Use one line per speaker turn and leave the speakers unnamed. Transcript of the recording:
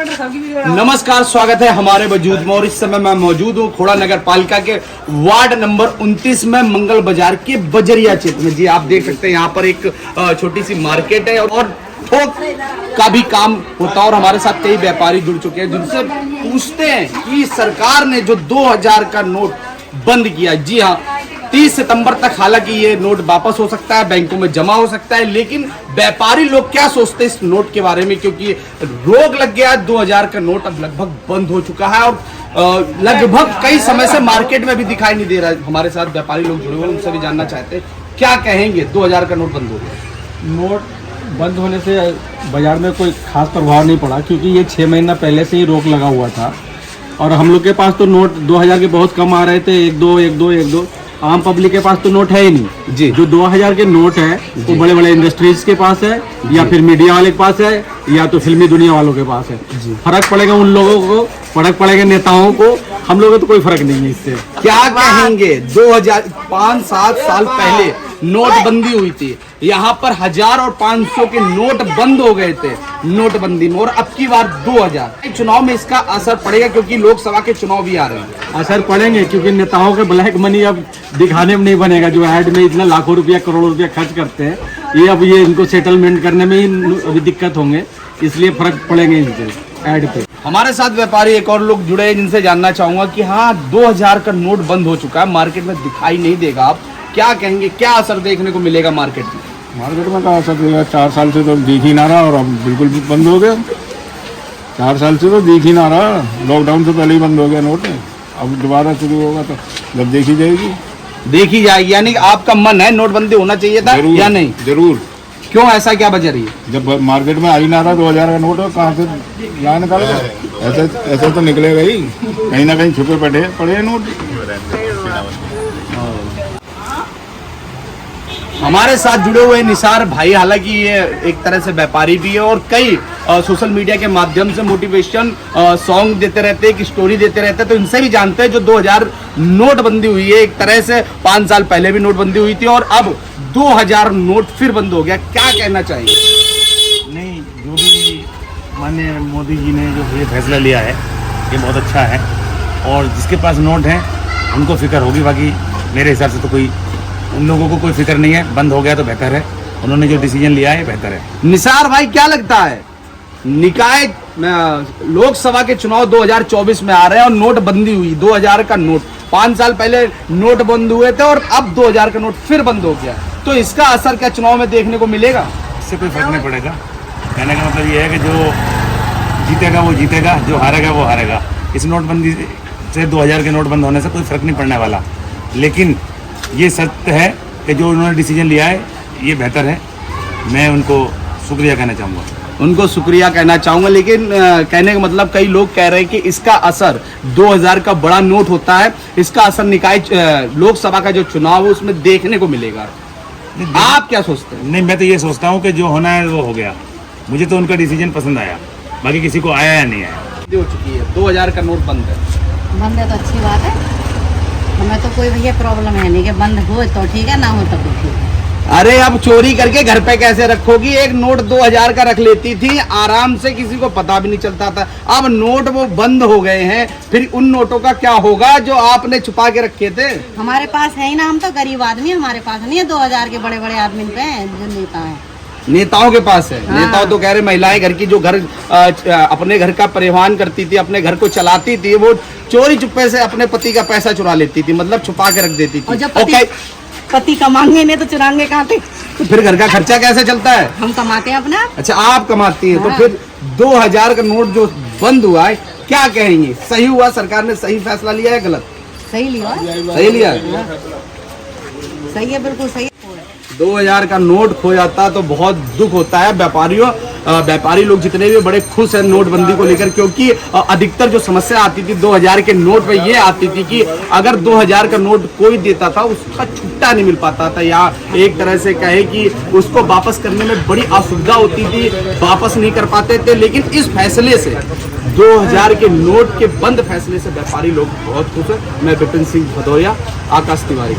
नमस्कार, स्वागत है हमारे वजूद में। और इस समय मैं मौजूद हूँ खोड़ा नगर पालिका के वार्ड नंबर 29 में मंगल बाजार के बजरिया क्षेत्र में। जी आप देख सकते हैं यहाँ पर एक छोटी सी मार्केट है और थोक का भी काम होता है। और हमारे साथ कई व्यापारी जुड़ चुके हैं जिनसे पूछते हैं कि सरकार ने जो 2000 का नोट बंद किया, जी हाँ 30 सितंबर तक हालांकि ये नोट वापस हो सकता है, बैंकों में जमा हो सकता है, लेकिन व्यापारी लोग क्या सोचते हैं इस नोट के बारे में, क्योंकि रोक लग गया। 2000 का नोट अब लगभग बंद हो चुका है और लगभग कई समय से मार्केट में भी दिखाई नहीं दे रहा है। हमारे साथ व्यापारी लोग जुड़े हुए, उनसे भी जानना चाहते हैं क्या कहेंगे। 2000 का नोट बंद हो गया।
नोट बंद होने से बाजार में कोई खास प्रभाव नहीं पड़ा, क्योंकि ये 6 महीना पहले से ही रोक लगा हुआ था और हम लोग के पास तो नोट 2000 के बहुत कम आ रहे थे, एक दो। आम पब्लिक के पास तो नोट है ही नहीं जी। जो 2000 के नोट है वो बड़े बड़े इंडस्ट्रीज के पास है या फिर मीडिया वाले के पास है या तो फिल्मी दुनिया वालों के पास है जी। फर्क पड़ेगा उन लोगों को, फर्क पड़ेगा नेताओं को, हम लोगों को तो कोई फर्क नहीं है इससे।
क्या कहेंगे 2005-7 साल पहले नोटबंदी हुई थी, यहाँ पर 1000 और 500 के नोट बंद हो गए थे नोटबंदी में, और अब की बार 2000 चुनाव में इसका असर पड़ेगा क्योंकि लोकसभा के चुनाव भी आ रहे हैं।
असर पड़ेंगे क्योंकि नेताओं के ब्लैक मनी अब दिखाने में नहीं बनेगा। जो ऐड में इतना लाखों रुपया करोड़ों रुपया खर्च करते हैं, ये अब ये इनको सेटलमेंट करने में ही अभी दिक्कत होंगे, इसलिए फर्क पड़ेंगे इनसे ऐड पे।
हमारे साथ व्यापारी एक और लोग जुड़े हैं जिनसे जानना चाहूंगा कि हाँ 2000 का नोट बंद हो चुका है, मार्केट में दिखाई नहीं देगा, आप क्या कहेंगे, क्या असर देखने को मिलेगा मार्केट में?
मार्केट में क्या असर देगा? 4 साल से तो दिख ही ना रहा और अब बिल्कुल भी बंद हो गया। 4 साल से तो दिख ही ना रहा, लॉकडाउन से पहले ही बंद हो गया नोट। अब दोबारा शुरू होगा तो जब देखी जाएगी।
यानी आपका मन है नोटबंदी होना चाहिए था या नहीं?
जरूर।
क्यों, ऐसा क्या वजह रही है?
जब मार्केट में आ ही ना रहा 2000 का नोट, कहाँ से यहाँ निकालेगा? ऐसे तो निकलेगा ही, कहीं ना कहीं छुपे पड़े नोट।
हमारे साथ जुड़े हुए निसार भाई, हालांकि ये एक तरह से व्यापारी भी है और कई सोशल मीडिया के माध्यम से मोटिवेशन सॉन्ग देते रहते हैं, एक स्टोरी देते रहते हैं, तो इनसे भी जानते हैं जो 2000 नोटबंदी हुई है, एक तरह से 5 साल पहले भी नोटबंदी हुई थी और अब 2000 नोट फिर बंद हो गया, क्या कहना चाहिए?
नहीं, जो भी माननीय मोदी जी ने जो ये फैसला लिया है ये बहुत अच्छा है और जिसके पास नोट हैं उनको फिक्र होगी, बाकी मेरे हिसाब से तो कोई उन लोगों को कोई फिक्र नहीं है। बंद हो गया तो बेहतर है, उन्होंने जो डिसीजन लिया है बेहतर है।
निसार भाई, क्या लगता है निकाय लोकसभा के चुनाव 2024 में आ रहे हैं और नोटबंदी हुई, 2000 का नोट 5 साल पहले नोट बंद हुए थे और अब 2000 का नोट फिर बंद हो गया, तो इसका असर क्या चुनाव में देखने को मिलेगा?
इससे कोई फर्क नहीं पड़ेगा। कहने का मतलब ये है कि जो जीतेगा वो जीतेगा, जो हारेगा वो हारेगा। इस नोटबंदी से 2000 के नोट बंद होने से कोई फर्क नहीं पड़ने वाला, लेकिन ये सत्य है कि जो उन्होंने डिसीजन लिया है ये बेहतर है। मैं उनको शुक्रिया कहना चाहूँगा, लेकिन कहने का मतलब कई लोग कह रहे हैं कि इसका असर 2000 का बड़ा नोट होता है, इसका असर निकाय लोकसभा का जो चुनाव है उसमें देखने को मिलेगा। आप क्या सोचते हैं? नहीं, मैं तो ये सोचता हूँ कि जो होना है वो हो गया। मुझे तो उनका डिसीजन पसंद आया, बाकी किसी को आया या नहीं आया।
हो चुकी है 2000 का नोट बंद है
तो अच्छी बात है, हमें तो कोई भैया प्रॉब्लम है नहीं कि बंद हो तो ठीक है, ना हो तो ठीक है।
अरे अब चोरी करके घर पे कैसे रखोगी? एक नोट 2000 का रख लेती थी आराम से, किसी को पता भी नहीं चलता था। अब नोट वो बंद हो गए हैं, फिर उन नोटों का क्या होगा जो आपने छुपा के रखे थे?
हमारे पास है ही ना, हम तो गरीब आदमी, हमारे पास नहीं है 2000 के बड़े बड़े आदमी पे जो नेता है।
नेताओं के पास है। हाँ। नेताओं तो कह रहे महिलाएं घर की जो घर अपने घर का परिवहन करती थी, अपने घर को चलाती थी, वो चोरी चुप्पे से अपने पति का पैसा चुरा लेती थी, मतलब छुपा के रख देती थी।
और जब पति कमाएंगे नहीं तो चुराएंगे कहाँ थे?
तो फिर घर का खर्चा कैसे चलता है?
हम कमाते हैं अपना।
अच्छा, आप कमाती हैं। हाँ। तो फिर 2000 का नोट जो बंद हुआ है, क्या कहेंगे? सही हुआ? सरकार ने सही फैसला लिया है गलत?
सही लिया। सही है, बिल्कुल सही है।
2000 का नोट खो जाता तो बहुत दुख होता है। व्यापारी लोग जितने भी बड़े खुश हैं नोटबंदी को लेकर, क्योंकि अधिकतर जो समस्या आती थी 2000 के नोट पे ये आती थी कि अगर 2000 का नोट कोई देता था उसका छुट्टा नहीं मिल पाता था, या एक तरह से कहे कि उसको वापस करने में बड़ी असुविधा होती थी, वापस नहीं कर पाते थे। लेकिन इस फैसले से 2000 के नोट के बंद फैसले से व्यापारी लोग बहुत खुश हैं। मैं विपिन सिंह भदौरिया, आकाश तिवारी।